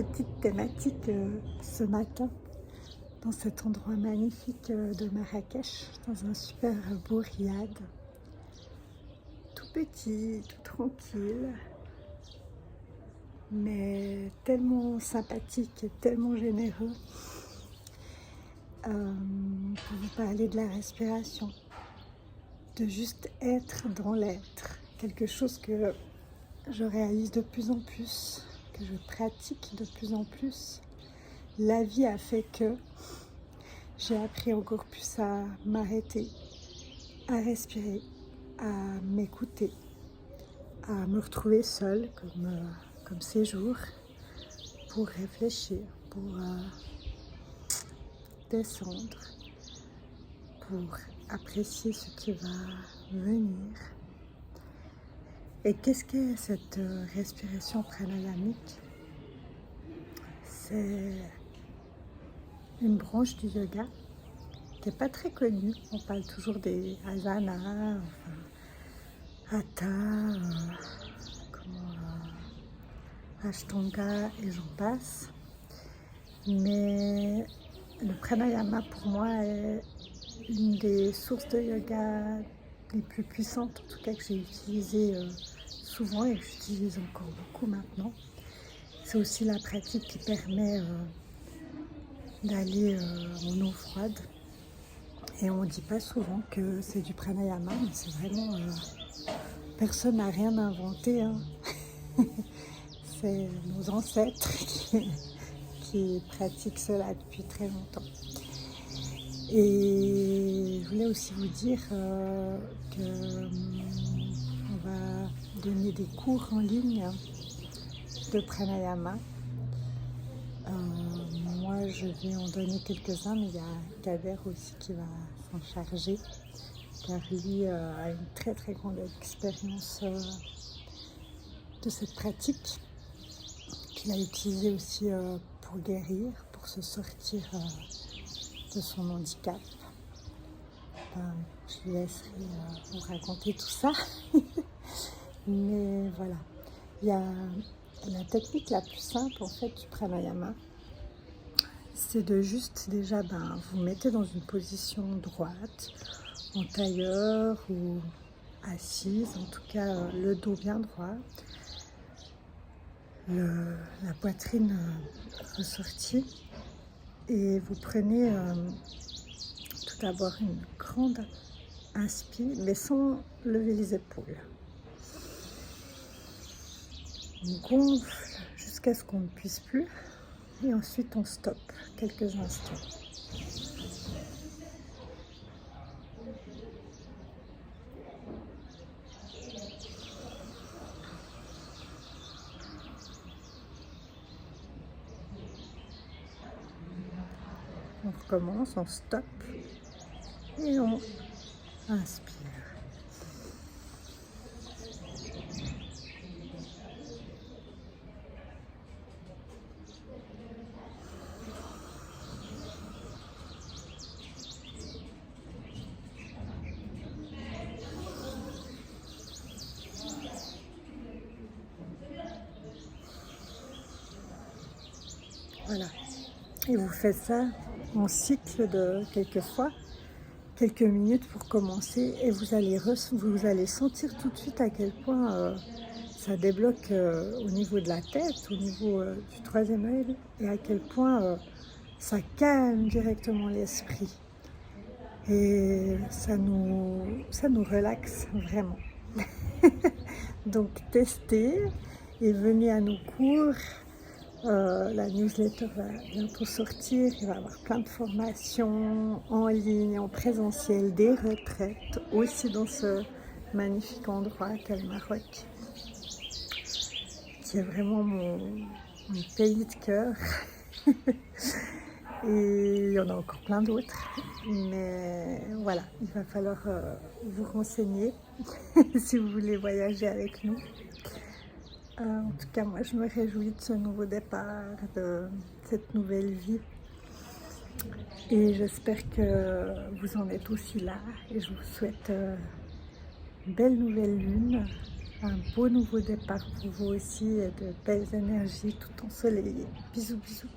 petite thématique ce matin dans cet endroit magnifique de Marrakech, dans un super beau riad, tout petit, tout tranquille, mais tellement sympathique et tellement généreux. Pour vous parler de la respiration, de juste être dans l'être, quelque chose que je réalise de plus en plus, que je pratique de plus en plus. La vie a fait que j'ai appris encore plus à m'arrêter, à respirer, à m'écouter, à me retrouver seule comme ces jours, pour réfléchir, pour descendre, pour apprécier ce qui va venir. Et qu'est-ce qu'est cette respiration pranayamique? C'est une branche du yoga qui n'est pas très connue. On parle toujours des asanas, hatha, ashtanga et j'en passe. Mais le pranayama pour moi est une des sources de yoga les plus puissantes, en tout cas que j'ai utilisées souvent et que j'utilise encore beaucoup maintenant. C'est aussi la pratique qui permet d'aller en eau froide. Et on ne dit pas souvent que c'est du pranayama, mais c'est vraiment... personne n'a rien inventé, hein. C'est nos ancêtres qui pratiquent cela depuis très longtemps. Et je voulais aussi vous dire qu'on va donner des cours en ligne de pranayama. Moi, je vais en donner quelques-uns, mais il y a Kader aussi qui va s'en charger, car lui a une très très grande expérience de cette pratique qu'il a utilisée aussi pour guérir, pour se sortir de son handicap. Je lui laisserai vous raconter tout ça. Mais voilà, il y a la technique la plus simple en fait du pranayama, c'est de juste déjà vous mettez dans une position droite, en tailleur ou assise, en tout cas le dos bien droit, la poitrine ressortie, et vous prenez tout d'abord une grande inspire, mais sans lever les épaules. On gonfle jusqu'à ce qu'on ne puisse plus et ensuite on stoppe quelques instants. On recommence, on stoppe et on inspire. Voilà. Et vous faites ça en cycle de quelques minutes pour commencer, et vous allez sentir tout de suite à quel point ça débloque au niveau de la tête, au niveau du troisième œil, et à quel point ça calme directement l'esprit. Et ça nous relaxe vraiment. Donc testez et venez à nos cours. La newsletter va bientôt sortir, il va y avoir plein de formations en ligne, en présentiel, des retraites, aussi dans ce magnifique endroit qu'est le Maroc, qui est vraiment mon pays de cœur. Et il y en a encore plein d'autres, mais voilà, il va falloir vous renseigner si vous voulez voyager avec nous. En tout cas, moi, je me réjouis de ce nouveau départ, de cette nouvelle vie. Et j'espère que vous en êtes aussi là. Et je vous souhaite une belle nouvelle lune, un beau nouveau départ pour vous aussi et de belles énergies tout ensoleillées. Bisous, bisous.